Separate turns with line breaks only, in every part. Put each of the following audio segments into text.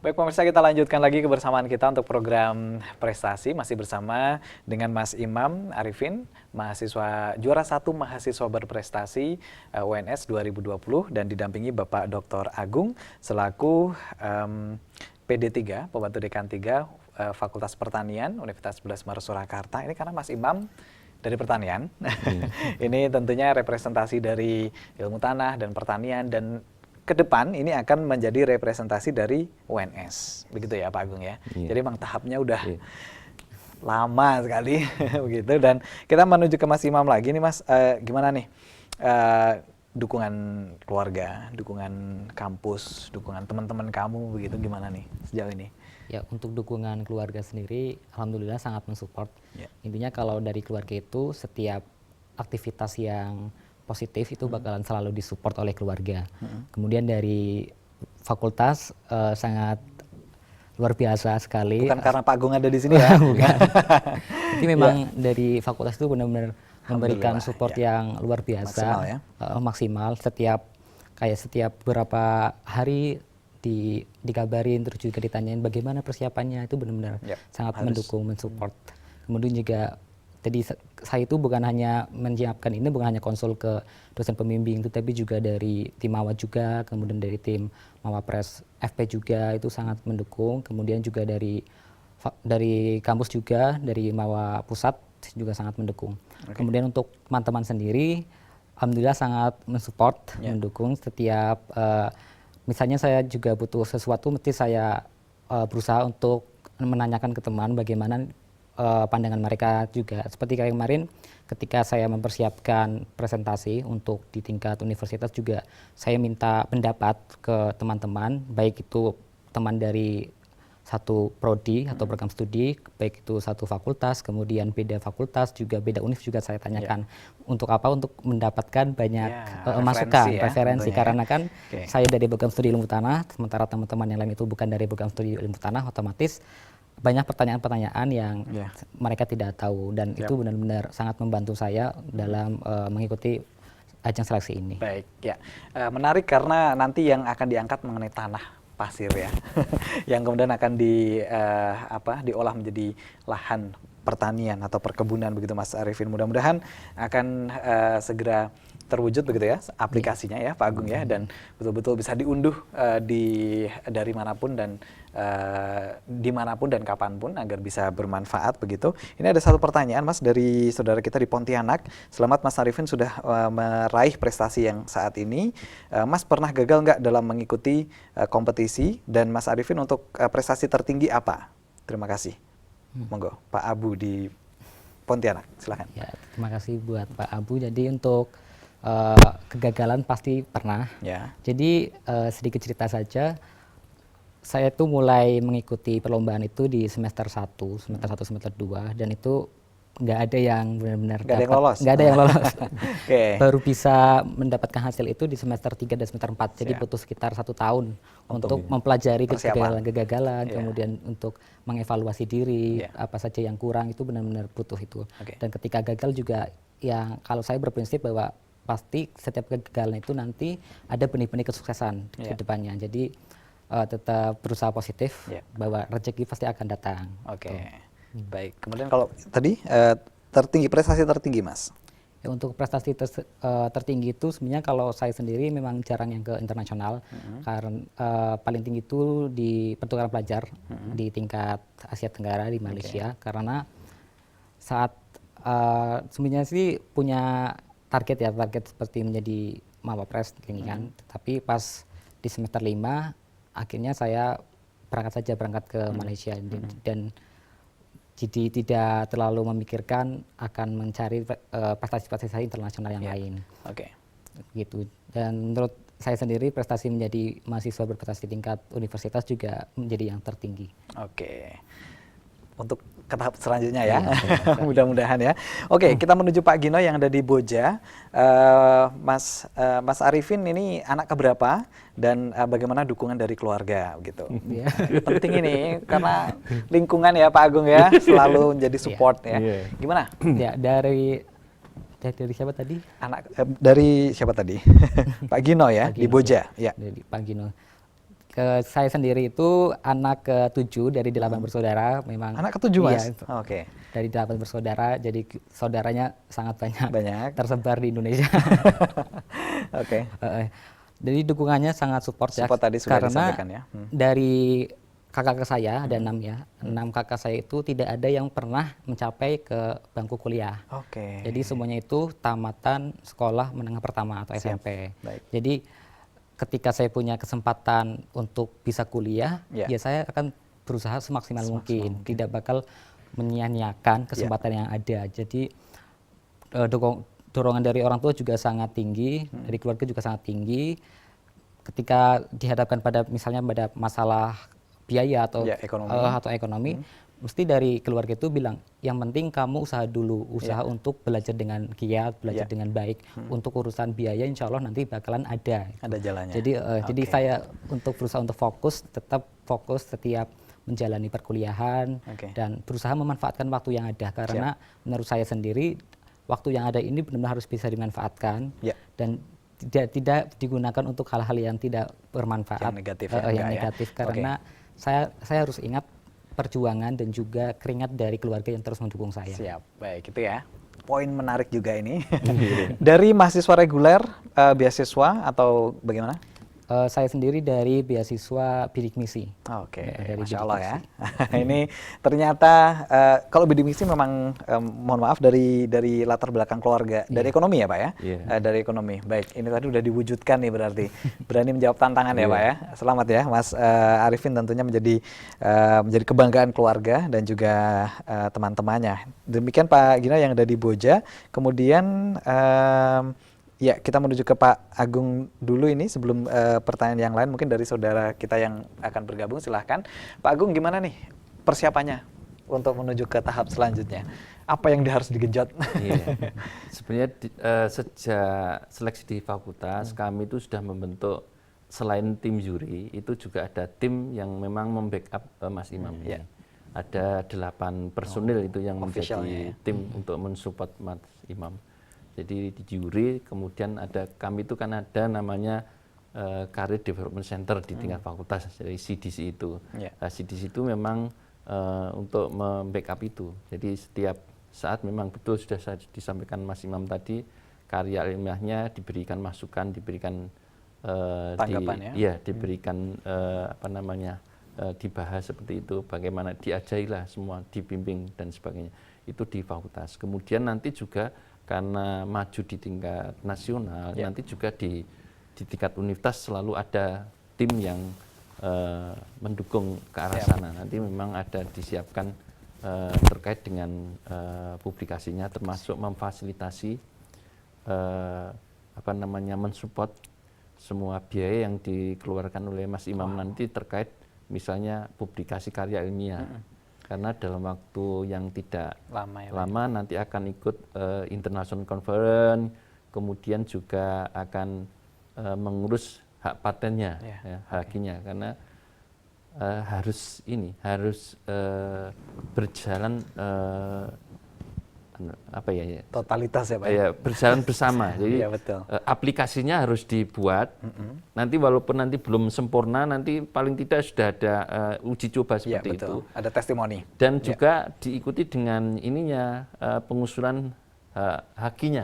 Baik pemirsa, kita lanjutkan lagi kebersamaan kita untuk program prestasi. Masih bersama dengan Mas Imam Arifin, mahasiswa juara 1 mahasiswa berprestasi UNS 2020 dan didampingi Bapak Dr. Agung selaku PD3, Pembantu Dekan 3 Fakultas Pertanian Universitas 11 Maret Surakarta. Ini karena Mas Imam dari pertanian. Ini tentunya representasi dari ilmu tanah dan pertanian, dan ke depan ini akan menjadi representasi dari UNS, begitu ya Pak Agung ya. Jadi memang tahapnya udah lama sekali begitu. Dan kita menuju ke Mas Imam lagi nih Mas, gimana nih dukungan keluarga, dukungan kampus, dukungan teman-teman kamu begitu, gimana nih sejauh ini?
Ya, untuk dukungan keluarga sendiri alhamdulillah sangat mensupport. Intinya kalau dari keluarga itu setiap aktivitas yang positif itu bakalan selalu disupport oleh keluarga. Kemudian dari fakultas sangat luar biasa sekali.
Bukan karena Pak Agung ada di sini ya?
Bukan. Jadi memang dari fakultas itu benar-benar memberikan support yang luar biasa, maksimal. Setiap beberapa hari dikabarin, terus juga ditanyain bagaimana persiapannya, itu benar-benar sangat mendukung, mensupport. Kemudian juga jadi saya itu bukan hanya menyiapkan ini, bukan hanya konsul ke dosen pembimbing, tapi juga dari tim Mawat juga, kemudian dari tim Mawapres FP juga itu sangat mendukung. Kemudian juga dari kampus juga, dari Mawa Pusat juga sangat mendukung. Kemudian untuk teman-teman sendiri, alhamdulillah sangat mensupport, mendukung setiap misalnya saya juga butuh sesuatu, mesti saya berusaha untuk menanyakan ke teman bagaimana pandangan mereka juga. Seperti kayak kemarin ketika saya mempersiapkan presentasi untuk di tingkat universitas juga, saya minta pendapat ke teman-teman, baik itu teman dari satu prodi atau program studi, baik itu satu fakultas, kemudian beda fakultas, juga beda univ juga saya tanyakan. Untuk apa? Untuk mendapatkan banyak masukan, referensi. Karena kan saya dari program studi ilmu tanah, sementara teman-teman yang lain itu bukan dari program studi ilmu tanah, otomatis banyak pertanyaan-pertanyaan yang mereka tidak tahu, dan itu benar-benar sangat membantu saya dalam mengikuti ajang seleksi ini.
Baik, ya. Menarik karena nanti yang akan diangkat mengenai tanah pasir ya, yang kemudian akan diolah menjadi lahan pertanian atau perkebunan begitu Mas Arifin. Mudah-mudahan akan segera terwujud begitu ya aplikasinya ya Pak Agung ya, dan betul-betul bisa diunduh dari manapun dan dimanapun dan kapanpun agar bisa bermanfaat begitu. Ini ada satu pertanyaan Mas dari saudara kita di Pontianak. Selamat Mas Arifin sudah meraih prestasi yang saat ini. Mas pernah gagal nggak dalam mengikuti kompetisi, dan Mas Arifin untuk prestasi tertinggi apa? Terima kasih. Monggo Pak Abu di Pontianak, silakan.
Ya, terima kasih buat Pak Abu. Jadi untuk kegagalan pasti pernah. Jadi sedikit cerita saja. Saya tuh mulai mengikuti perlombaan itu di semester 1, semester 2, dan itu nggak ada yang benar-benar nggak ada yang lolos. Baru bisa mendapatkan hasil itu di semester 3 dan semester 4. Jadi butuh sekitar 1 tahun untuk mempelajari kegagalan, kemudian untuk mengevaluasi diri, apa saja yang kurang, itu benar-benar butuh itu. Dan ketika gagal juga, yang kalau saya berprinsip bahwa pasti setiap kegagalan itu nanti ada benih-benih kesuksesan ke depannya. Jadi tetap berusaha positif bahwa rezeki pasti akan datang.
Baik. Kemudian kalau tadi prestasi tertinggi Mas?
Ya, untuk prestasi tertinggi itu sebenarnya kalau saya sendiri memang jarang yang ke internasional, karena paling tinggi itu di pertukaran pelajar di tingkat Asia Tenggara di Malaysia. Karena saat sebenarnya sih punya target seperti menjadi Mawapres kan, tapi pas di semester 5 akhirnya saya berangkat ke Malaysia, dan jadi tidak terlalu memikirkan akan mencari prestasi-prestasi internasional yang lain. Gitu. Dan menurut saya sendiri prestasi menjadi mahasiswa berprestasi tingkat universitas juga menjadi yang tertinggi. Untuk
ke tahap selanjutnya ya, mudah-mudahan ya. Kita menuju Pak Gino yang ada di Boja. Mas Arifin ini anak keberapa, dan bagaimana dukungan dari keluarga gitu? Penting ini karena lingkungan ya Pak Agung ya, selalu menjadi support ya. Gimana?
Ya, dari siapa tadi?
Dari siapa tadi? Pak Gino ya, di Boja.
Dari Pak Gino. Saya sendiri itu anak ke-7 dari 8 bersaudara, memang.
Anak ke-7, Mas?
Iya,
Oke.
dari 8 bersaudara, jadi saudaranya sangat banyak,
Banyak.
tersebar di Indonesia.
Oke.
Jadi dukungannya sangat support ya,
Support tadi sudah
karena
disampaikan ya.
dari kakak saya ada 6 ya, 6 kakak saya itu tidak ada yang pernah mencapai ke bangku kuliah.
Oke.
Jadi semuanya itu tamatan sekolah menengah pertama atau
Siap.
SMP.
Baik.
Jadi ketika saya punya kesempatan untuk bisa kuliah,
Ya.
ya saya akan berusaha semaksimal mungkin, tidak bakal menyia-nyiakan kesempatan yang ada. Jadi dorongan dari orang tua juga sangat tinggi, dari keluarga juga sangat tinggi. Ketika dihadapkan pada misalnya pada masalah biaya atau ekonomi, mesti dari keluarga itu bilang, yang penting kamu usaha dulu, usaha untuk belajar dengan giat, belajar dengan baik. Untuk urusan biaya insya Allah nanti bakalan ada.
Ada jalannya.
Jadi saya untuk berusaha untuk tetap fokus setiap menjalani perkuliahan dan berusaha memanfaatkan waktu yang ada, karena menurut saya sendiri waktu yang ada ini benar-benar harus bisa dimanfaatkan dan tidak digunakan untuk hal-hal yang tidak bermanfaat, yang negatif, karena saya harus ingat perjuangan dan juga keringat dari keluarga yang terus mendukung saya.
Siap, baik itu ya. Poin menarik juga ini. Dari mahasiswa reguler, beasiswa atau bagaimana?
Saya sendiri dari beasiswa bidik misi.
Oke,
dari
Masya
bidik
Allah
misi.
ya. Ini ternyata kalau bidik misi memang mohon maaf dari latar belakang keluarga, dari ekonomi ya Pak ya? Dari ekonomi. Baik, ini tadi udah diwujudkan nih berarti. Berani menjawab tantangan ya Pak ya. Selamat ya Mas Arifin, tentunya menjadi kebanggaan keluarga dan juga teman-temannya. Demikian Pak Gina yang ada di Boja. Kemudian ya, kita menuju ke Pak Agung dulu ini sebelum pertanyaan yang lain mungkin dari saudara kita yang akan bergabung, silahkan. Pak Agung, gimana nih persiapannya untuk menuju ke tahap selanjutnya? Apa yang harus digenjot?
Iya. Sebenarnya sejak seleksi di fakultas kami itu sudah membentuk, selain tim juri itu juga ada tim yang memang membackup Mas Imam ini. Ada 8 personil itu yang menjadi tim untuk mensupport Mas Imam. Jadi di juri, kemudian kami itu kan ada namanya Career Development Center di tingkat fakultas, dari CDC itu. CDC itu memang untuk membackup itu. Jadi setiap saat memang betul sudah disampaikan Mas Imam tadi, karya ilmiahnya diberikan masukan, diberikan
tanggapan
diberikan dibahas seperti itu, bagaimana diajarilah semua, dibimbing dan sebagainya. Itu di fakultas. Kemudian nanti juga karena maju di tingkat nasional, nanti juga di tingkat universitas selalu ada tim yang mendukung ke arah sana. Nanti memang ada disiapkan terkait dengan publikasinya, termasuk memfasilitasi mensupport semua biaya yang dikeluarkan oleh Mas Imam nanti terkait misalnya publikasi karya ilmiah. Karena dalam waktu yang tidak lama nanti akan ikut international conference, kemudian juga akan mengurus hak patennya, haknya, karena harus berjalan
totalitas ya Pak?
Ya, berjalan bersama. Jadi aplikasinya harus dibuat. Nanti walaupun nanti belum sempurna, nanti paling tidak sudah ada uji coba seperti itu.
Ada testimoni.
Dan juga diikuti dengan ininya pengusulan hakinya.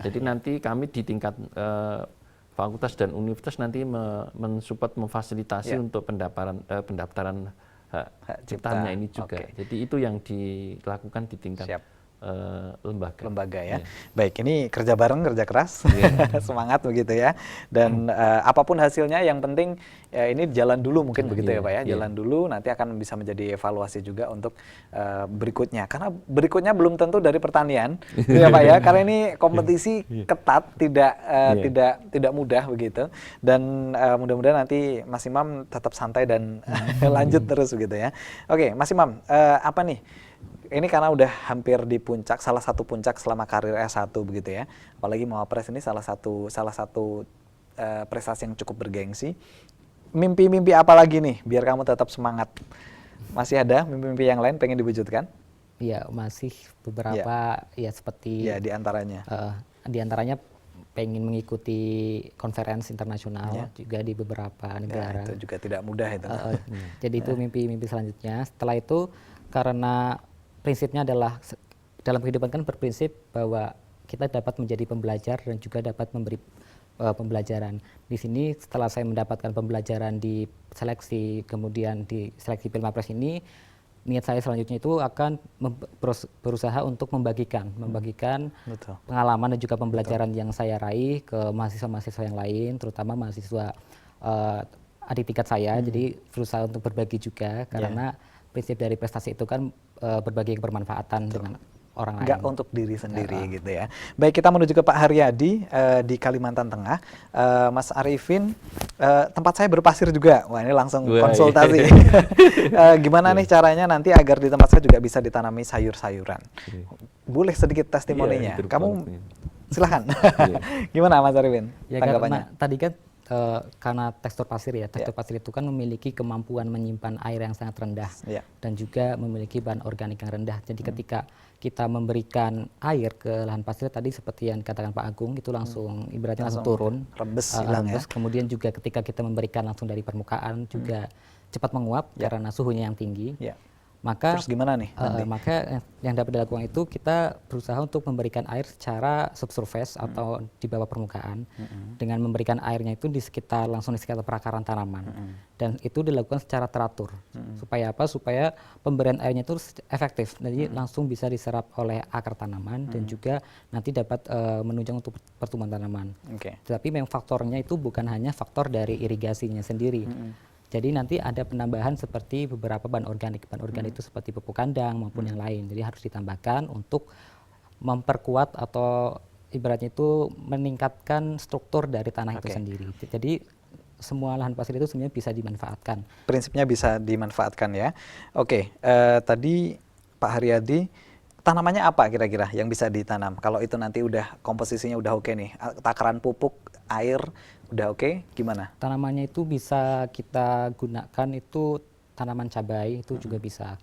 Jadi nanti kami di tingkat fakultas dan universitas nanti mensupport, memfasilitasi untuk pendaftaran hak ciptanya ini juga. Jadi itu yang dilakukan di tingkat lembaga
ya. Baik, ini kerja bareng, kerja keras, semangat begitu ya. Dan apapun hasilnya, yang penting ini jalan dulu mungkin begitu ya Pak ya. Jalan dulu, nanti akan bisa menjadi evaluasi juga untuk berikutnya. Karena berikutnya belum tentu dari pertanian, ya Pak ya. Karena ini kompetisi ketat, tidak mudah begitu. Dan mudah-mudahan nanti Mas Imam tetap santai dan lanjut terus begitu ya. Oke, Mas Imam, apa nih? Ini karena udah hampir di puncak, salah satu puncak selama karir S1 begitu ya. Apalagi Mawapres ini salah satu prestasi yang cukup bergengsi. Mimpi-mimpi apa lagi nih biar kamu tetap semangat? Masih ada mimpi-mimpi yang lain pengen diwujudkan?
Iya, masih beberapa ya seperti
di antaranya.
Di antaranya pengen mengikuti konferensi internasional juga di beberapa negara.
Itu juga tidak mudah itu.
Jadi itu mimpi-mimpi selanjutnya. Setelah itu karena prinsipnya adalah dalam kehidupan kan berprinsip bahwa kita dapat menjadi pembelajar dan juga dapat memberi pembelajaran. Di sini setelah saya mendapatkan pembelajaran di seleksi, kemudian di seleksi Pilmapres ini, niat saya selanjutnya itu akan berusaha untuk membagikan
Betul.
pengalaman dan juga pembelajaran yang saya raih ke mahasiswa-mahasiswa yang lain, terutama mahasiswa adik tingkat saya. Jadi berusaha untuk berbagi juga, karena prinsip dari prestasi itu kan berbagi kebermanfaatan dengan orang lain.
Nggak untuk diri sendiri gitu ya. Baik, kita menuju ke Pak Haryadi di Kalimantan Tengah. Mas Arifin, tempat saya berpasir juga. Wah, ini langsung konsultasi. Gimana nih caranya nanti agar di tempat saya juga bisa ditanami sayur-sayuran? Boleh sedikit testimoninya? Kamu silahkan. Gimana Mas Arifin?
Ya, karena tadi kan karena tekstur pasir ya, tekstur pasir itu kan memiliki kemampuan menyimpan air yang sangat rendah dan juga memiliki bahan organik yang rendah. Jadi ketika kita memberikan air ke lahan pasir tadi seperti yang dikatakan Pak Agung, itu langsung ibaratnya langsung turun,
rembes,
rembes. Kemudian juga ketika kita memberikan langsung dari permukaan juga cepat menguap karena suhunya yang tinggi. Maka
terus gimana nih?
Maka yang dapat dilakukan itu kita berusaha untuk memberikan air secara subsurface atau di bawah permukaan, dengan memberikan airnya itu langsung di sekitar perakaran tanaman, dan itu dilakukan secara teratur. Supaya apa? Supaya pemberian airnya itu efektif, jadi langsung bisa diserap oleh akar tanaman dan juga nanti dapat menunjang untuk pertumbuhan tanaman. Tapi memang faktornya itu bukan hanya faktor dari irigasinya sendiri. Jadi nanti ada penambahan seperti beberapa bahan organik. Bahan organik itu seperti pupuk kandang maupun yang lain. Jadi harus ditambahkan untuk memperkuat atau ibaratnya itu meningkatkan struktur dari tanah itu sendiri. Jadi semua lahan pasir itu sebenarnya bisa dimanfaatkan. Prinsipnya bisa dimanfaatkan ya.
Oke, tadi Pak Haryadi, tanamannya apa kira-kira yang bisa ditanam? Kalau itu nanti udah komposisinya udah oke nih, takaran pupuk, air, udah oke, gimana?
Tanamannya itu bisa kita gunakan itu tanaman cabai, itu juga bisa.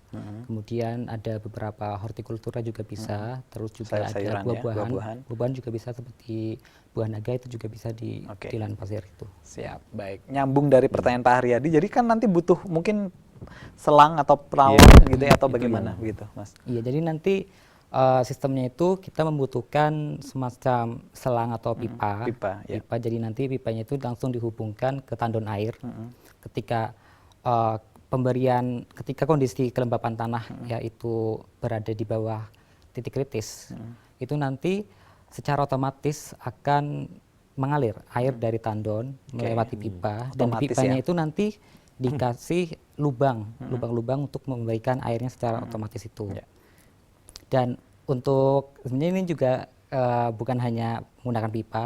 Kemudian ada beberapa hortikultura juga bisa, terus juga ada buah-buahan. Buah-buahan juga bisa seperti buah naga, itu juga bisa di lahan pasir itu.
Siap, baik. Nyambung dari pertanyaan Pak Haryadi, jadi kan nanti butuh mungkin selang atau perahu gitu ya, atau bagaimana begitu, Mas?
Iya, jadi nanti sistemnya itu kita membutuhkan semacam selang atau pipa. Jadi nanti pipanya itu langsung dihubungkan ke tandon air. Ketika ketika kondisi kelembapan tanah yaitu berada di bawah titik kritis, itu nanti secara otomatis akan mengalir air dari tandon melewati pipa, dan pipanya itu nanti dikasih lubang-lubang untuk memberikan airnya secara otomatis itu. Dan untuk sebenarnya ini juga bukan hanya menggunakan pipa,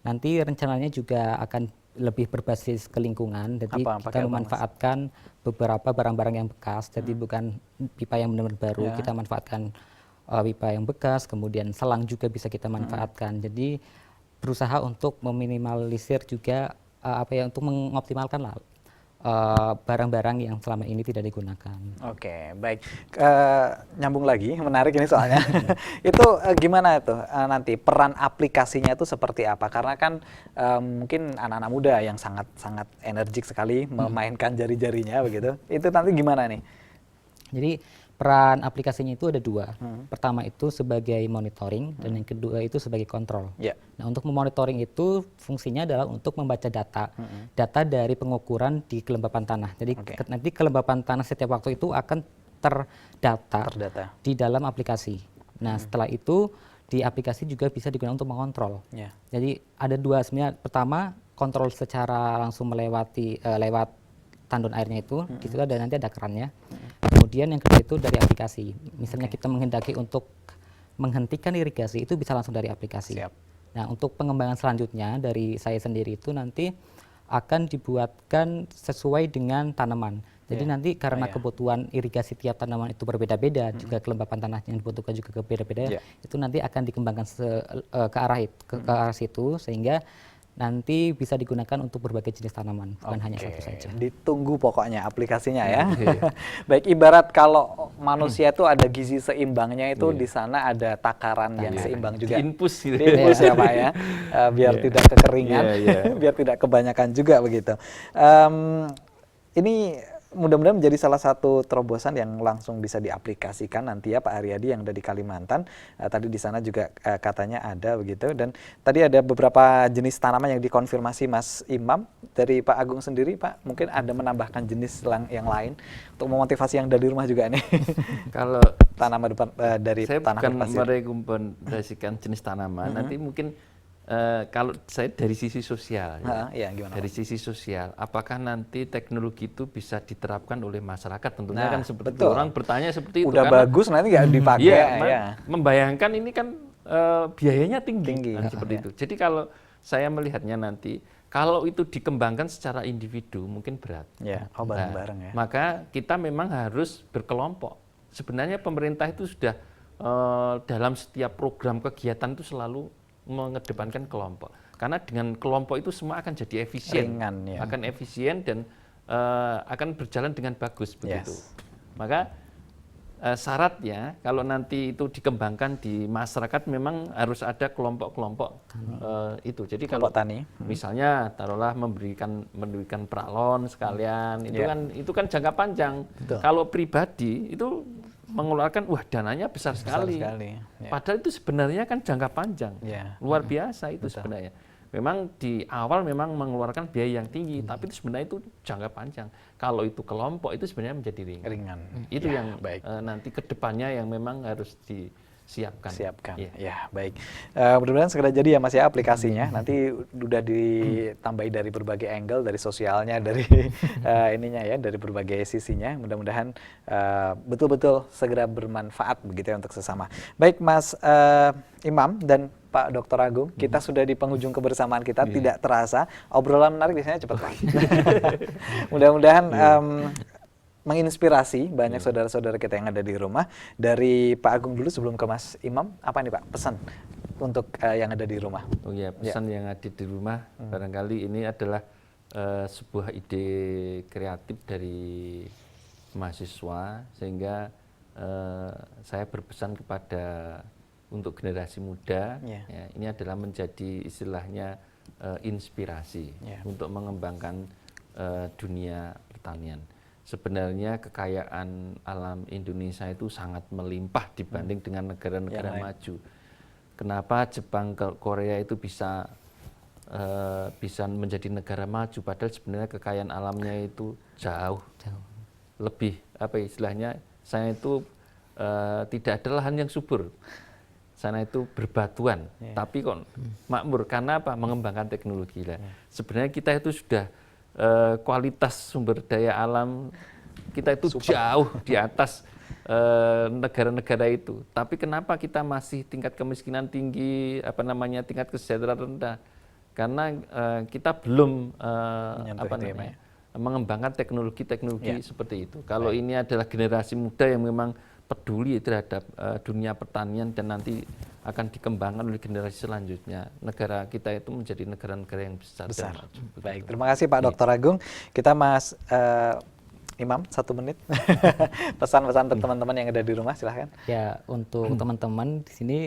nanti rencananya juga akan lebih berbasis ke lingkungan. Jadi kita memanfaatkan beberapa barang-barang yang bekas, jadi bukan pipa yang benar-benar baru, kita manfaatkan pipa yang bekas, kemudian selang juga bisa kita manfaatkan. Jadi berusaha untuk meminimalisir juga untuk mengoptimalkan lah barang-barang yang selama ini tidak digunakan.
Oke, baik. Nyambung lagi, menarik ini soalnya. Itu gimana itu nanti peran aplikasinya itu seperti apa? Karena kan mungkin anak-anak muda yang sangat energik sekali memainkan jari-jarinya begitu. Itu nanti gimana nih?
Jadi peran aplikasinya itu ada dua. Pertama itu sebagai monitoring, dan yang kedua itu sebagai kontrol. Nah, untuk memonitoring itu fungsinya adalah untuk membaca data dari pengukuran di kelembapan tanah. Jadi nanti kelembapan tanah setiap waktu itu akan terdata di dalam aplikasi. Nah, setelah itu di aplikasi juga bisa digunakan untuk mengontrol. Jadi ada dua sebenarnya. Pertama, kontrol secara langsung lewat tandon airnya itu, di situ ada nanti ada kerannya. Kemudian yang kedua itu dari aplikasi. Misalnya kita menghendaki untuk menghentikan irigasi, itu bisa langsung dari aplikasi. Nah, untuk pengembangan selanjutnya dari saya sendiri itu nanti akan dibuatkan sesuai dengan tanaman. Jadi nanti karena kebutuhan irigasi tiap tanaman itu berbeda-beda, juga kelembapan tanah yang dibutuhkan juga berbeda-beda, itu nanti akan dikembangkan ke arah situ, sehingga nanti bisa digunakan untuk berbagai jenis tanaman, bukan hanya satu saja.
Ditunggu pokoknya aplikasinya ya. Baik, ibarat kalau manusia itu ada gizi seimbangnya itu di sana ada takaran yang seimbang juga.
Diinpus gitu.
Diinpus ya Pak ya, biar tidak kekeringan, biar tidak kebanyakan juga begitu. Ini mudah-mudahan menjadi salah satu terobosan yang langsung bisa diaplikasikan nanti ya Pak Aryadi yang ada di Kalimantan. Tadi di sana juga katanya ada begitu. Dan tadi ada beberapa jenis tanaman yang dikonfirmasi Mas Imam. Dari Pak Agung sendiri Pak, mungkin ada menambahkan jenis yang lain untuk memotivasi yang dari rumah juga nih.
Kalau
tanaman dari
saya
tanah
bukan
berpasir.
merekomendasikan jenis tanaman, nanti mungkin kalau saya dari sisi sosial,
ya, gimana,
dari sisi sosial, apakah nanti teknologi itu bisa diterapkan oleh masyarakat? Tentunya kan seperti itu. Orang bertanya seperti itu.
Udah bagus, nanti nggak dipakai.
Membayangkan ini kan biayanya tinggi. Seperti itu. Jadi kalau saya melihatnya nanti, kalau itu dikembangkan secara individu mungkin berat.
Ya, bareng-bareng ya.
Maka kita memang harus berkelompok. Sebenarnya pemerintah itu sudah dalam setiap program kegiatan itu selalu mengedepankan kelompok, karena dengan kelompok itu semua akan jadi efisien, akan efisien dan akan berjalan dengan bagus begitu. Maka syaratnya kalau nanti itu dikembangkan di masyarakat memang harus ada kelompok-kelompok itu. Jadi kalau
tani,
misalnya taruhlah memberikan pralon sekalian, itu kan jangka panjang. Kalau pribadi itu mengeluarkan dananya besar sekali. Padahal itu sebenarnya kan jangka panjang, luar biasa itu sebenarnya. Memang di awal memang mengeluarkan biaya yang tinggi, tapi itu sebenarnya itu jangka panjang. Kalau itu kelompok itu sebenarnya menjadi ringan. Itu yang nanti kedepannya yang memang harus disiapkan.
Ya baik. Mudah-mudahan segera jadi ya Mas ya aplikasinya. Nanti udah ditambahi dari berbagai angle, dari sosialnya, dari ininya ya, dari berbagai sisinya. Mudah-mudahan betul-betul segera bermanfaat begitu ya untuk sesama. Baik Mas Imam dan Pak Dr. Agung, kita sudah di penghujung kebersamaan kita, tidak terasa. Obrolan menarik biasanya cepat Pak. Mudah-mudahan menginspirasi banyak saudara-saudara kita yang ada di rumah. Dari Pak Agung dulu sebelum ke Mas Imam, apa nih Pak pesan untuk yang ada di rumah?
Oh ya, pesan yang ada di rumah barangkali ini adalah sebuah ide kreatif dari mahasiswa, sehingga saya berpesan kepada untuk generasi muda, ini adalah menjadi istilahnya inspirasi untuk mengembangkan dunia pertanian. Sebenarnya kekayaan alam Indonesia itu sangat melimpah dibanding dengan negara-negara maju. Kenapa Jepang, Korea itu bisa menjadi negara maju, padahal sebenarnya kekayaan alamnya itu jauh lebih istilahnya, saya itu tidak ada lahan yang subur. Sana itu berbatuan, tapi kok makmur karena apa? Mengembangkan teknologi lah. Sebenarnya kita itu sudah kualitas sumber daya alam kita itu jauh di atas negara-negara itu. Tapi kenapa kita masih tingkat kemiskinan tinggi, tingkat kesejahteraan rendah? Karena kita belum mengembangkan teknologi-teknologi seperti itu. Kalau ini adalah generasi muda yang memang peduli terhadap dunia pertanian dan nanti akan dikembangkan oleh generasi selanjutnya, negara kita itu menjadi negara-negara yang besar.
Baik, terima kasih Pak Dr. Agung. Kita Mas Imam, 1 menit. Pesan-pesan untuk teman-teman yang ada di rumah, silahkan.
Ya, untuk teman-teman di sini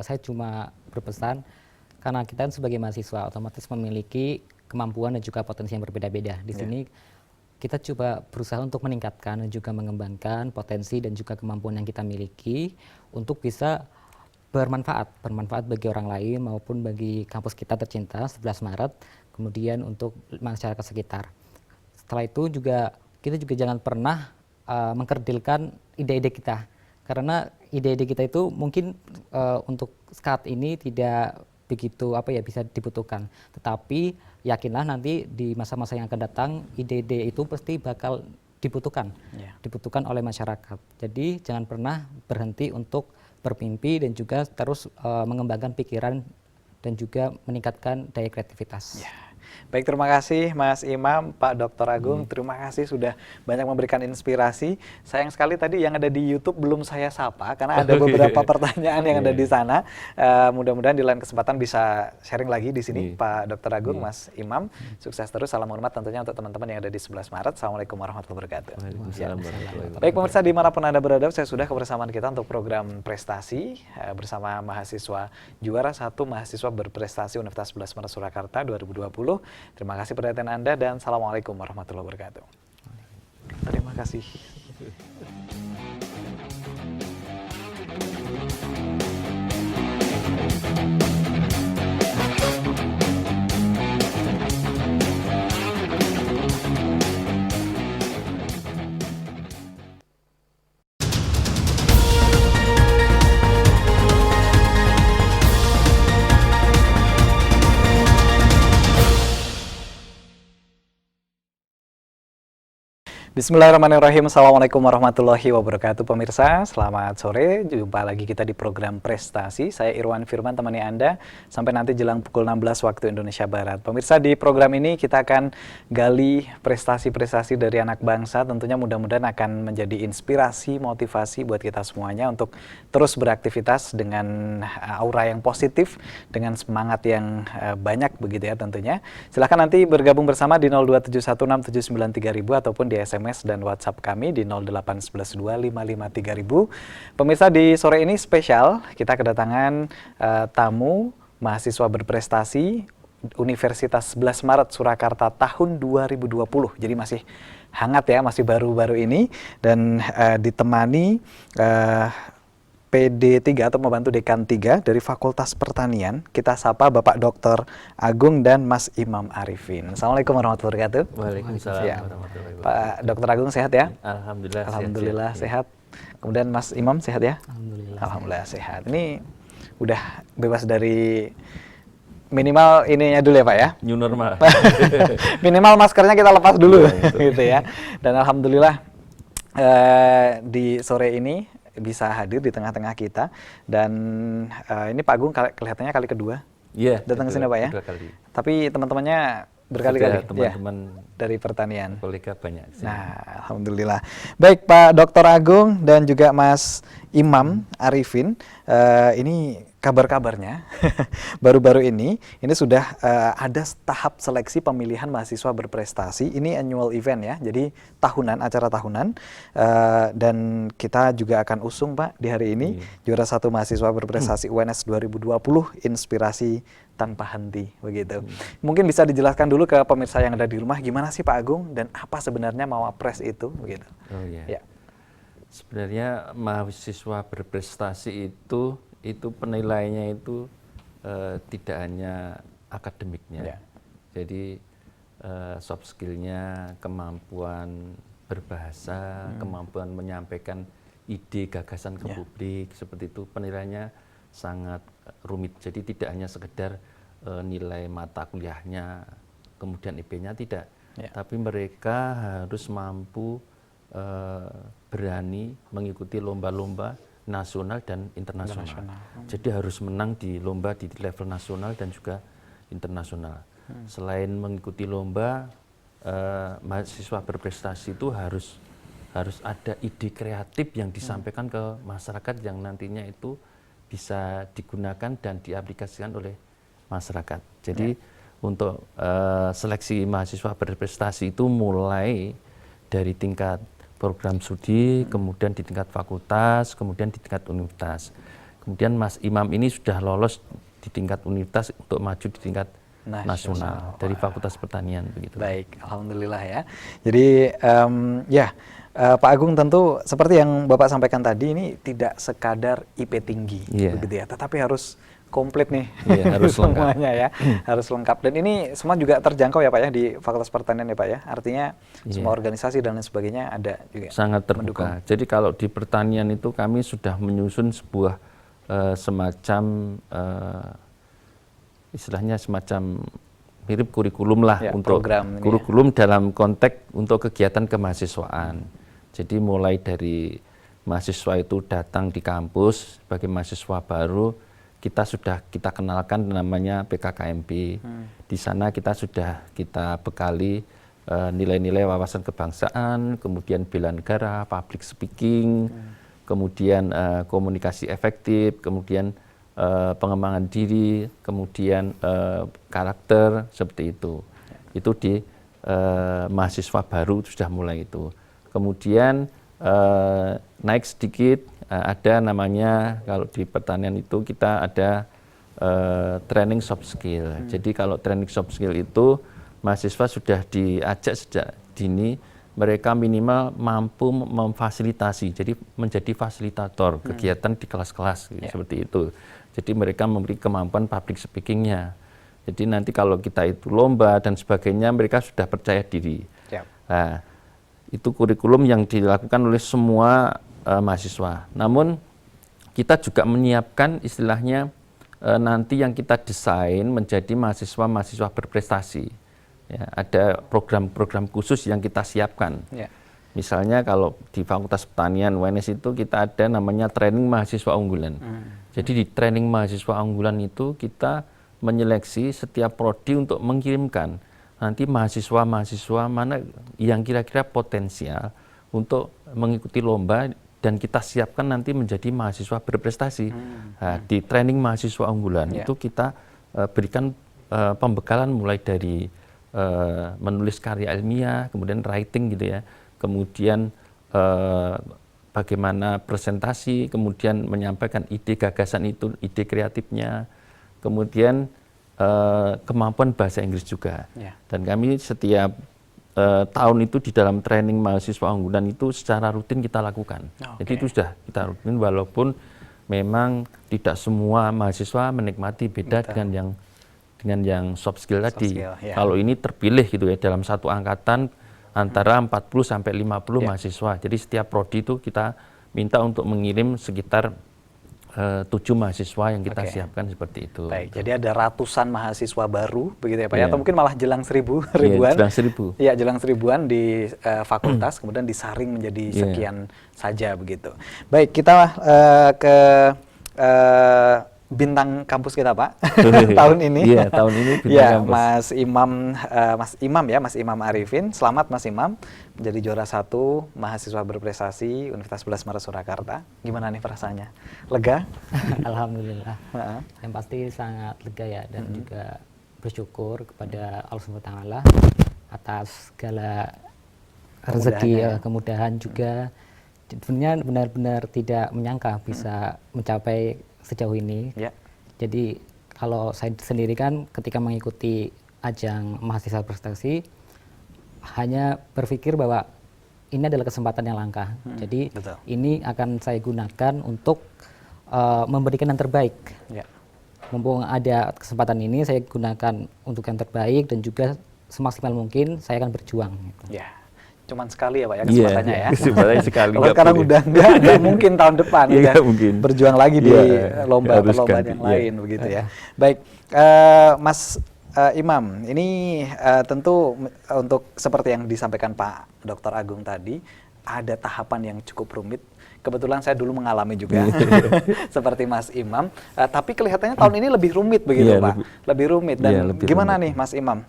saya cuma berpesan, karena kita sebagai mahasiswa otomatis memiliki kemampuan dan juga potensi yang berbeda-beda. Di sini kita coba berusaha untuk meningkatkan dan juga mengembangkan potensi dan juga kemampuan yang kita miliki untuk bisa bermanfaat bagi orang lain maupun bagi kampus kita tercinta 11 Maret, kemudian untuk masyarakat sekitar. Setelah itu juga kita juga jangan pernah mengkerdilkan ide-ide kita, karena ide-ide kita itu mungkin untuk saat ini tidak begitu bisa dibutuhkan, tetapi yakinlah nanti di masa-masa yang akan datang ide-ide itu pasti bakal dibutuhkan oleh masyarakat. Jadi jangan pernah berhenti untuk bermimpi dan juga terus mengembangkan pikiran dan juga meningkatkan daya kreativitas.
Baik, terima kasih Mas Imam, Pak Dr. Agung, terima kasih sudah banyak memberikan inspirasi. Sayang sekali tadi yang ada di YouTube belum saya sapa karena ada beberapa pertanyaan yang ada di sana. Mudah-mudahan di lain kesempatan bisa sharing lagi di sini, Pak Dr. Agung, Mas Imam. Sukses terus, salam hormat tentunya untuk teman-teman yang ada di 11 Maret. Assalamualaikum warahmatullahi wabarakatuh. Baik pemirsa, dimanapun Anda berada, saya sudah kebersamaan kita untuk program prestasi bersama mahasiswa juara 1 mahasiswa berprestasi Universitas 11 Maret Surakarta 2020. Terima kasih perhatian Anda dan assalamualaikum warahmatullahi wabarakatuh. Terima kasih. Bismillahirrahmanirrahim. Assalamualaikum warahmatullahi wabarakatuh. Pemirsa, selamat sore. Jumpa lagi kita di program prestasi. Saya Irwan Firman, temani Anda sampai nanti jelang pukul 16 waktu Indonesia Barat. Pemirsa, di program ini kita akan gali prestasi-prestasi dari anak bangsa. Tentunya mudah-mudahan akan menjadi inspirasi, motivasi buat kita semuanya untuk terus beraktivitas dengan aura yang positif, dengan semangat yang banyak begitu ya tentunya. Silahkan nanti bergabung bersama di 02716793000 ataupun di SMS dan WhatsApp kami di 08112553000. Pemirsa, di sore ini spesial kita kedatangan tamu mahasiswa berprestasi Universitas 11 Maret Surakarta tahun 2020. Jadi masih hangat ya, masih baru-baru ini dan ditemani PD3 atau pembantu dekan 3 dari Fakultas Pertanian. Kita sapa Bapak Dr. Agung dan Mas Imam Arifin. Assalamualaikum warahmatullahi wabarakatuh.
Waalaikumsalam
Ya.
warahmatullahi wabarakatuh.
Pak Dr. Agung sehat ya?
Alhamdulillah.
Alhamdulillah sehat. Kemudian Mas Imam sehat ya?
Alhamdulillah.
Alhamdulillah sehat. Ini udah bebas dari minimal ininya dulu ya Pak ya?
New normal.
Minimal maskernya kita lepas dulu gitu ya. Dan alhamdulillah di sore ini bisa hadir di tengah-tengah kita dan ini Pak Agung kelihatannya kali kedua datang ke sini Pak ya. Tapi teman-temannya berkali-kali
teman-teman
dari pertanian.
Kolega banyak.
Nah, alhamdulillah. Baik Pak Dr. Agung dan juga Mas Imam Arifin, ini kabar-kabarnya baru-baru ini sudah ada tahap seleksi pemilihan mahasiswa berprestasi. Ini annual event ya, jadi tahunan, acara tahunan, dan kita juga akan usung Pak di hari ini juara 1 mahasiswa berprestasi UNS 2020 Inspirasi Tanpa Henti begitu. Mungkin bisa dijelaskan dulu ke pemirsa yang ada di rumah gimana sih Pak Agung dan apa sebenarnya Mawapres itu begitu.
Oh iya.
Ya.
Sebenarnya mahasiswa berprestasi itu penilaiannya itu tidak hanya akademiknya. Jadi soft skill-nya, kemampuan berbahasa, kemampuan menyampaikan ide gagasan ke publik, seperti itu penilaiannya sangat rumit. Jadi tidak hanya sekedar nilai mata kuliahnya, kemudian IP-nya tidak, tapi mereka harus mampu berani mengikuti lomba-lomba nasional dan internasional. Jadi harus menang di lomba di level nasional dan juga internasional. Selain mengikuti lomba, mahasiswa berprestasi itu harus ada ide kreatif yang disampaikan ke masyarakat yang nantinya itu bisa digunakan dan diaplikasikan oleh masyarakat. Jadi untuk seleksi mahasiswa berprestasi itu mulai dari tingkat program studi, kemudian di tingkat fakultas, kemudian di tingkat universitas. Kemudian Mas Imam ini sudah lolos di tingkat universitas untuk maju di tingkat nasional dari Fakultas Pertanian begitu.
Baik, alhamdulillah ya. Jadi Pak Agung tentu seperti yang Bapak sampaikan tadi ini tidak sekadar IP tinggi begitu ya, tetapi harus komplit nih
harus
semuanya ya, harus lengkap. Dan ini semua juga terjangkau ya Pak ya di Fakultas Pertanian ya Pak ya. Artinya semua organisasi dan lain sebagainya ada juga.
Sangat terbuka. Mendukung. Jadi kalau di pertanian itu kami sudah menyusun sebuah semacam istilahnya semacam mirip kurikulum lah untuk kurikulum dalam konteks untuk kegiatan kemahasiswaan. Jadi mulai dari mahasiswa itu datang di kampus sebagai mahasiswa baru, kita sudah kita kenalkan namanya PKKMP. Di sana kita sudah kita bekali nilai-nilai wawasan kebangsaan, kemudian bela negara, public speaking, kemudian komunikasi efektif, kemudian pengembangan diri, kemudian karakter, seperti itu. Itu di mahasiswa baru sudah mulai itu. Kemudian naik sedikit, ada namanya kalau di pertanian itu kita ada training soft skill. Jadi kalau training soft skill itu mahasiswa sudah diajak sejak dini, mereka minimal mampu memfasilitasi, jadi menjadi fasilitator kegiatan di kelas-kelas seperti itu. Jadi mereka memberi kemampuan public speakingnya. Jadi nanti kalau kita itu lomba dan sebagainya, mereka sudah percaya diri. Nah, itu kurikulum yang dilakukan oleh semua mahasiswa. Namun kita juga menyiapkan istilahnya nanti yang kita desain menjadi mahasiswa-mahasiswa berprestasi. Ya, ada program-program khusus yang kita siapkan. Misalnya kalau di Fakultas Pertanian UNS itu kita ada namanya training mahasiswa unggulan. Jadi di training mahasiswa unggulan itu kita menyeleksi setiap prodi untuk mengirimkan nanti mahasiswa-mahasiswa mana yang kira-kira potensial untuk mengikuti lomba dan kita siapkan nanti menjadi mahasiswa berprestasi. Nah, di training mahasiswa unggulan itu kita berikan pembekalan mulai dari menulis karya ilmiah, kemudian writing gitu ya, kemudian bagaimana presentasi, kemudian menyampaikan ide gagasan itu, ide kreatifnya, kemudian kemampuan bahasa Inggris juga. Dan kami setiap tahun itu di dalam training mahasiswa unggulan itu secara rutin kita lakukan. Jadi itu sudah kita rutin walaupun memang tidak semua mahasiswa menikmati, beda dengan yang soft skill tadi. Kalau ini terpilih gitu ya dalam satu angkatan antara 40 sampai 50 mahasiswa. Jadi setiap prodi itu kita minta untuk mengirim sekitar 7 mahasiswa yang kita siapkan seperti itu.
Baik, jadi ada ratusan mahasiswa baru begitu ya Pak ya, atau mungkin malah jelang ribuan.
Jelang 1000.
Iya, jelang 1000-an di fakultas, kemudian disaring menjadi sekian saja begitu. Baik, kita ke bintang kampus kita Pak tahun ini.
Iya, tahun ini bintang kampus.
Mas Imam Arifin. Selamat Mas Imam menjadi juara 1 mahasiswa berprestasi Universitas 11 Maret Surakarta. Gimana nih perasaannya? Lega?
Alhamdulillah. Yang pasti sangat lega ya, dan juga bersyukur kepada Allah SWT atas segala rezeki, kemudahan juga. Sebenarnya benar-benar tidak menyangka bisa mencapai sejauh ini. Jadi kalau saya sendiri kan ketika mengikuti ajang mahasiswa prestasi hanya berpikir bahwa ini adalah kesempatan yang langka. Jadi ini akan saya gunakan untuk memberikan yang terbaik. Mumpung ada kesempatan ini, saya gunakan untuk yang terbaik dan juga semaksimal mungkin saya akan berjuang.
Cuman sekali ya Pak ya kesempatannya ya.
Kesempatannya sekali.
Kalau sekarang udah nggak mungkin tahun depan ya. Berjuang lagi di lomba-lomba yang lain begitu ya. Baik, Mas Imam, ini tentu untuk seperti yang disampaikan Pak Dr. Agung tadi, ada tahapan yang cukup rumit. Kebetulan saya dulu mengalami juga seperti Mas Imam, tapi kelihatannya tahun ini lebih rumit begitu Pak. Lebih rumit. Dan gimana nih Mas Imam?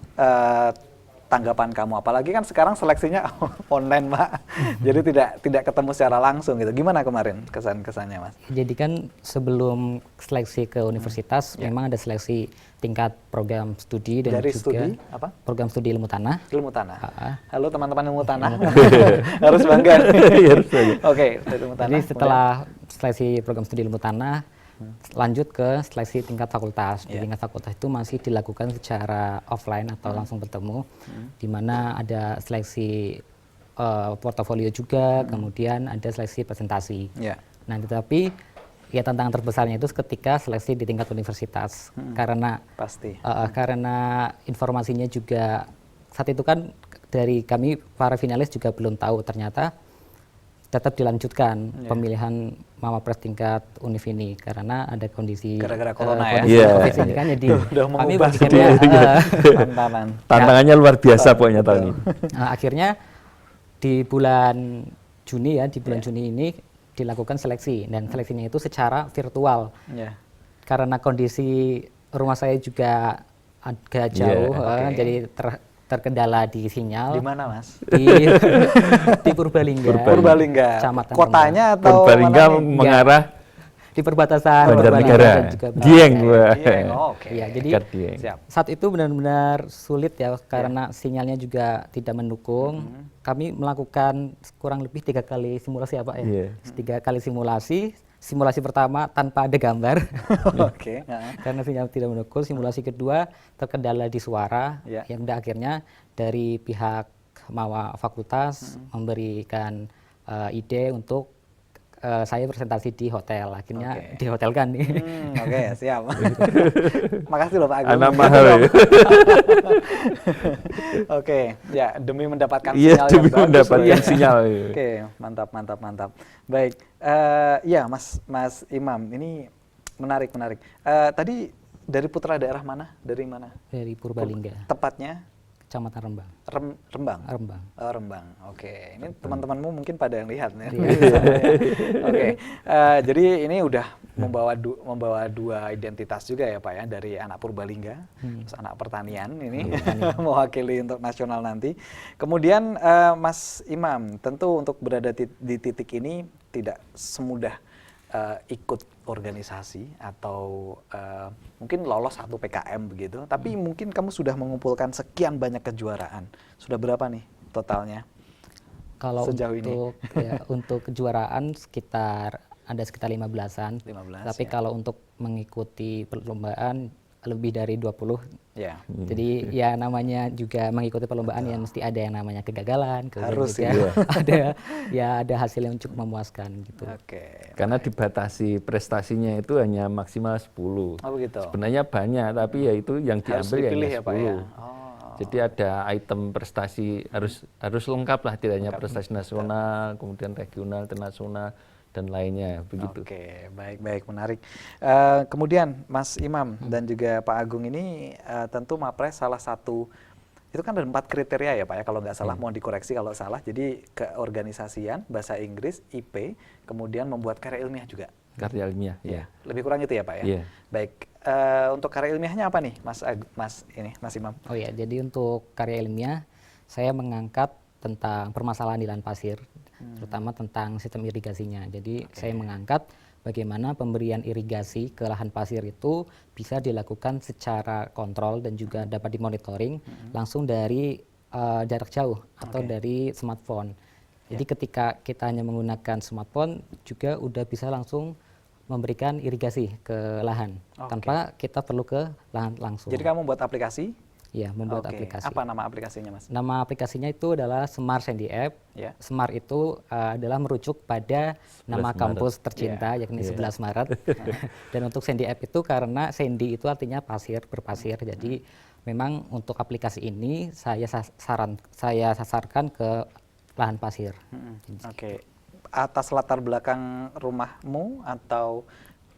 Tanggapan kamu, apalagi kan sekarang seleksinya online Pak, jadi tidak ketemu secara langsung gitu. Gimana kemarin kesan-kesannya Mas? Jadi kan sebelum seleksi ke universitas memang ada seleksi tingkat program studi dan dari juga studi, apa? Program studi ilmu tanah. Ilmu tanah. Halo teman-teman ilmu tanah, harus bangga. Oke, ilmu tanah. Jadi setelah seleksi program studi ilmu tanah, lanjut ke seleksi tingkat fakultas. Di tingkat fakultas itu masih dilakukan secara offline atau langsung bertemu, di mana ada seleksi portofolio juga, kemudian ada seleksi presentasi. Nah, tetapi ya tantangan terbesarnya itu ketika seleksi di tingkat universitas, karena karena informasinya juga saat itu kan dari kami para finalis juga belum tahu, ternyata tetap dilanjutkan pemilihan Mawapres tingkat univ ini karena ada kondisi gara-gara corona COVID ini kan, jadi kami
tantangannya luar biasa pokoknya tahun ini.
Akhirnya di bulan Juni ya, di bulan Juni ini dilakukan seleksi, dan seleksinya itu secara virtual. karena kondisi rumah saya juga agak jauh, jadi terkendala di sinyal.
Di mana, Mas?
Di Purbalingga.
Purbalingga.
Kecamatan
Kotanya atau
Purbalingga
mana nih?
mengarah
di perbatasan
Banjarnegara.
dan juga
Dieng,
Bangka.
Dieng, oke.
Iya, jadi
Dekat Dieng.
Siap.
saat itu benar-benar sulit ya karena sinyalnya juga tidak mendukung. Kami melakukan kurang lebih 3 kali simulasi ya Pak ya.
Iya.
3 kali simulasi. Simulasi pertama tanpa ada gambar
Oke.
karena sinyal tidak mendukung. Simulasi kedua terkendala di suara
Iya.
yang pada akhirnya dari pihak MAWA fakultas memberikan ide untuk saya presentasi di hotel. Akhirnya di hotel kan nih.
Oke, siap. Makasih loh Pak Agung.
Anak mahal ya.
Oke, ya demi mendapatkan
Iya,
sinyal
demi
yang bagus.
mendapatkan
loh ya.
sinyal. Iya.
Oke, mantap. Baik, ya Mas Imam, ini menarik. Tadi dari putra daerah mana? Dari mana?
Dari Purbalingga,
Tepatnya
Kecamatan Rembang.
Rembang.
Rembang.
Oh, Rembang. Oke, ini teman-temanmu mungkin pada yang lihat ya.
Iya.
Oke, jadi ini udah membawa dua identitas juga ya Pak ya, dari anak Purbalingga, terus anak pertanian ini mewakili untuk nasional nanti. Kemudian Mas Imam, tentu untuk berada di titik ini tidak semudah ikut organisasi atau mungkin lolos 1 PKM begitu, tapi mungkin kamu sudah mengumpulkan sekian banyak kejuaraan. Sudah berapa nih totalnya?
Kalau
sejauh ini?
untuk kejuaraan ada sekitar 15-an.
15,
Tapi
ya.
kalau untuk mengikuti perlombaan lebih dari 20.
Ya.
Jadi ya namanya juga mengikuti perlombaan ya mesti ada yang namanya kegagalan,
Harus
juga ada hasil yang cukup memuaskan gitu.
Oke.
Karena dibatasi prestasinya itu hanya maksimal 10.
Oh begitu.
Sebenarnya banyak, tapi ya itu yang
Harus
diambil ya
dipilih
hanya
ya Pak ya.
10. Jadi ada item prestasi harus lengkap lah, tidak hanya prestasi nasional, kemudian regional, internasional dan lainnya begitu.
Oke, baik, menarik. Kemudian Mas Imam dan juga Pak Agung ini tentu Mapres salah satu, itu kan ada 4 kriteria ya Pak ya, kalau nggak salah, mohon dikoreksi kalau salah. Jadi keorganisasian, bahasa Inggris, IP, kemudian membuat karya ilmiah juga.
Karya ilmiah, ya.
Lebih kurang itu ya Pak ya.
Iya.
Baik, untuk karya ilmiahnya apa nih Mas Imam?
Oh ya, jadi untuk karya ilmiah saya mengangkat tentang permasalahan di lahan pasir, terutama tentang sistem irigasinya. Jadi saya mengangkat bagaimana pemberian irigasi ke lahan pasir itu bisa dilakukan secara kontrol dan juga dapat dimonitoring langsung dari jarak jauh atau dari smartphone. Jadi ketika kita hanya menggunakan smartphone juga udah bisa langsung memberikan irigasi ke lahan tanpa kita perlu ke lahan langsung.
Jadi kamu buat aplikasi?
Iya, membuat aplikasi.
Apa nama aplikasinya Mas?
Nama aplikasinya itu adalah Smart Sandy App.
Ya.
Smart itu adalah merujuk pada nama
11
kampus tercinta, yakni 11 Maret. Dan untuk Sandy App itu karena Sandy itu artinya pasir, berpasir. Jadi memang untuk aplikasi ini saya sasarkan ke lahan pasir.
Oke. Atas latar belakang rumahmu atau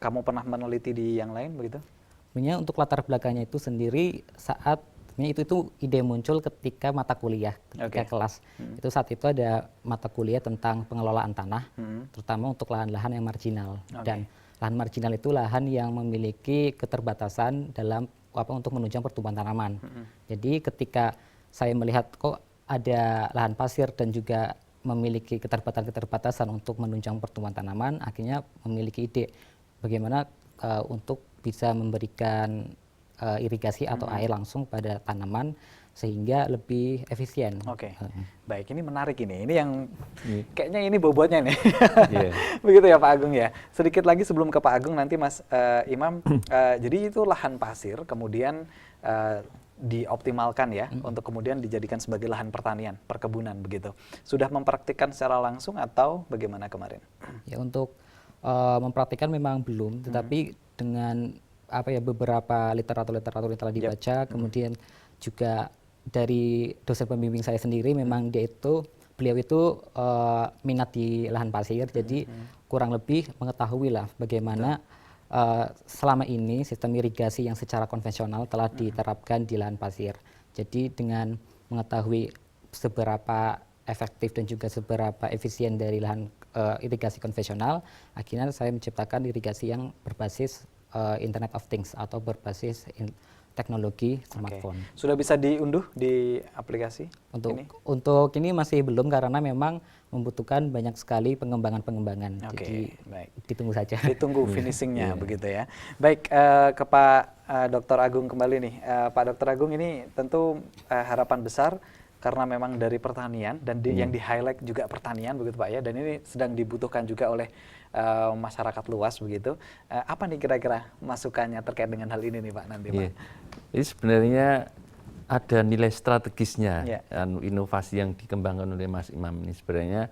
kamu pernah meneliti di yang lain begitu?
Sebenarnya untuk latar belakangnya itu sendiri saat itu ide muncul ketika mata kuliah, ketika kelas. Itu saat itu ada mata kuliah tentang pengelolaan tanah, terutama untuk lahan-lahan yang marginal. Dan lahan marginal itu lahan yang memiliki keterbatasan dalam untuk menunjang pertumbuhan tanaman. Jadi ketika saya melihat kok ada lahan pasir dan juga memiliki keterbatasan untuk menunjang pertumbuhan tanaman, akhirnya memiliki ide bagaimana untuk bisa memberikan irigasi atau air langsung pada tanaman sehingga lebih efisien.
Oke, baik, ini menarik ini. Ini yang kayaknya ini bobotnya nih. Begitu ya Pak Agung ya. Sedikit lagi sebelum ke Pak Agung nanti Mas Imam. Jadi itu lahan pasir kemudian dioptimalkan ya untuk kemudian dijadikan sebagai lahan pertanian, perkebunan begitu. Sudah mempraktikkan secara langsung atau bagaimana kemarin?
Ya untuk mempraktikkan memang belum, tetapi dengan beberapa literatur yang telah dibaca, kemudian juga dari dosen pembimbing saya sendiri memang beliau itu minat di lahan pasir, jadi kurang lebih mengetahui lah bagaimana selama ini sistem irigasi yang secara konvensional telah diterapkan di lahan pasir. Jadi dengan mengetahui seberapa efektif dan juga seberapa efisien dari lahan irigasi konvensional, akhirnya saya menciptakan irigasi yang berbasis Internet of Things atau berbasis teknologi smartphone.
Sudah bisa diunduh di aplikasi
Untuk ini masih belum karena memang membutuhkan banyak sekali pengembangan. Jadi
baik.
ditunggu saja.
Ditunggu finishingnya begitu ya. Baik, ke Pak Dr. Agung kembali nih. Pak Dr. Agung, ini tentu harapan besar karena memang dari pertanian dan yang di-highlight juga pertanian begitu Pak ya, dan ini sedang dibutuhkan juga oleh masyarakat luas begitu. Apa nih kira-kira masukannya terkait dengan hal ini nih Pak nanti Pak?
Ini sebenarnya ada nilai strategisnya, inovasi yang dikembangkan oleh Mas Imam ini. Sebenarnya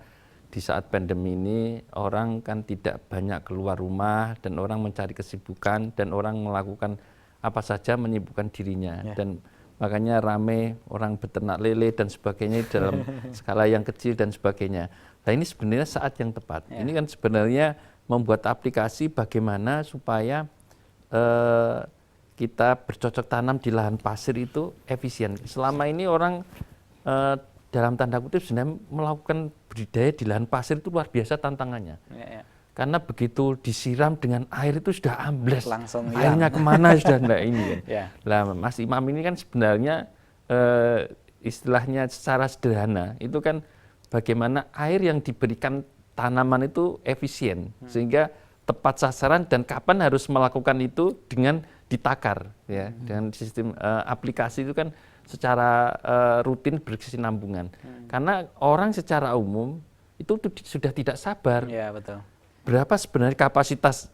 di saat pandemi ini orang kan tidak banyak keluar rumah dan orang mencari kesibukan dan orang melakukan apa saja menyibukkan dirinya, dan makanya rame orang beternak lele dan sebagainya dalam skala yang kecil dan sebagainya. Nah ini sebenarnya saat yang tepat. Ini kan sebenarnya membuat aplikasi bagaimana supaya kita bercocok tanam di lahan pasir itu efisien. Selama ini orang dalam tanda kutip sebenarnya melakukan budidaya di lahan pasir itu luar biasa tantangannya. Karena begitu disiram dengan air itu sudah ambles.
Langsung
airnya kemana sudah enggak ini kan. Nah Mas Imam ini kan sebenarnya istilahnya secara sederhana itu kan bagaimana air yang diberikan tanaman itu efisien sehingga tepat sasaran dan kapan harus melakukan itu dengan ditakar ya, dengan sistem aplikasi itu kan secara rutin berkesinambungan. Karena orang secara umum itu sudah tidak sabar.
Iya, betul.
Berapa sebenarnya kapasitas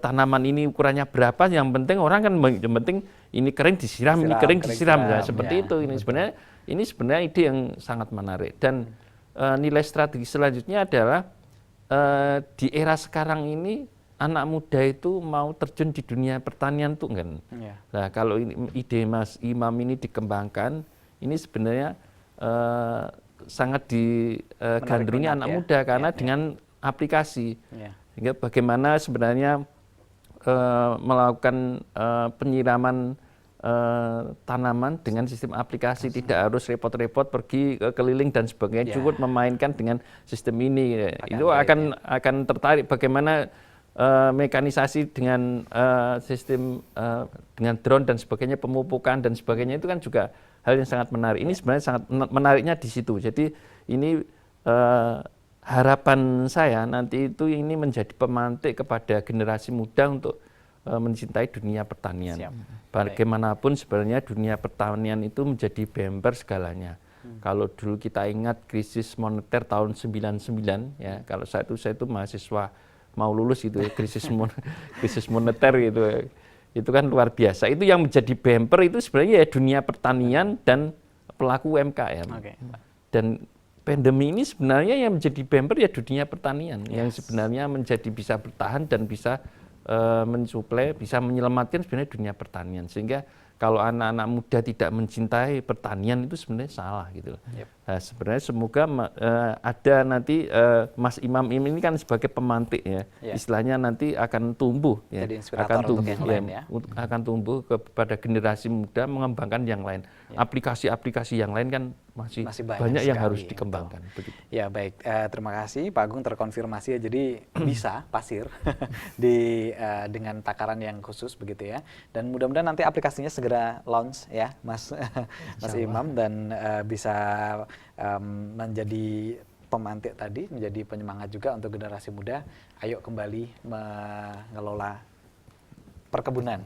tanaman ini, ukurannya berapa, yang penting orang kan yang penting ini kering disiram, ini kering disiram. Nah, seperti itu. Ini sebenarnya ide yang sangat menarik. Dan nilai strategi selanjutnya adalah di era sekarang ini anak muda itu mau terjun di dunia pertanian tuh kan. Nah, kalau ide Mas Imam ini dikembangkan, ini sebenarnya sangat digandrungi anak muda karena dengan aplikasi. Sehingga bagaimana sebenarnya melakukan penyiraman tanaman dengan sistem aplikasi, tidak harus repot-repot pergi keliling dan sebagainya, cukup memainkan dengan sistem ini. Itu akan tertarik bagaimana mekanisasi dengan sistem dengan drone dan sebagainya, pemupukan dan sebagainya, itu kan juga hal yang sangat menarik. Ini sebenarnya sangat menariknya di situ. Jadi ini harapan saya nanti itu ini menjadi pemantik kepada generasi muda untuk mencintai dunia pertanian. Bagaimanapun sebenarnya dunia pertanian itu menjadi bemper segalanya. Kalau dulu kita ingat krisis moneter tahun 99 ya, kalau saya itu mahasiswa mau lulus itu krisis moneter gitu. Itu kan luar biasa. Itu yang menjadi bemper itu sebenarnya ya dunia pertanian dan pelaku UMKM. Dan pandemi ini sebenarnya yang menjadi bemper ya dunia pertanian yang sebenarnya menjadi bisa bertahan dan bisa mensuplai, bisa menyelamatkan sebenarnya dunia pertanian. Sehingga kalau anak-anak muda tidak mencintai pertanian itu sebenarnya salah gitu. Nah, sebenarnya semoga ada nanti Mas Imam ini kan sebagai pemantik ya, istilahnya nanti akan tumbuh ya, akan tumbuh kepada generasi muda mengembangkan yang lain. Aplikasi-aplikasi yang lain kan masih banyak yang harus dikembangkan.
Ya baik, terima kasih Pak Agung, terkonfirmasi ya, jadi bisa pasir dengan takaran yang khusus begitu ya, dan mudah-mudahan nanti aplikasinya segera launch ya Mas Imam, dan bisa menjadi pemantik tadi, menjadi penyemangat juga untuk generasi muda. Ayo kembali mengelola perkebunan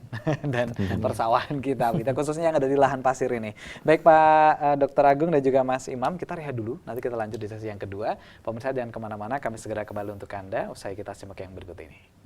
dan persawahan kita khususnya yang ada di lahan pasir ini. Baik Pak Dr. Agung dan juga Mas Imam, kita rehat dulu, nanti kita lanjut di sesi yang kedua. Pemirsa jangan kemana-mana, kami segera kembali untuk Anda usai kita simak yang berikut ini.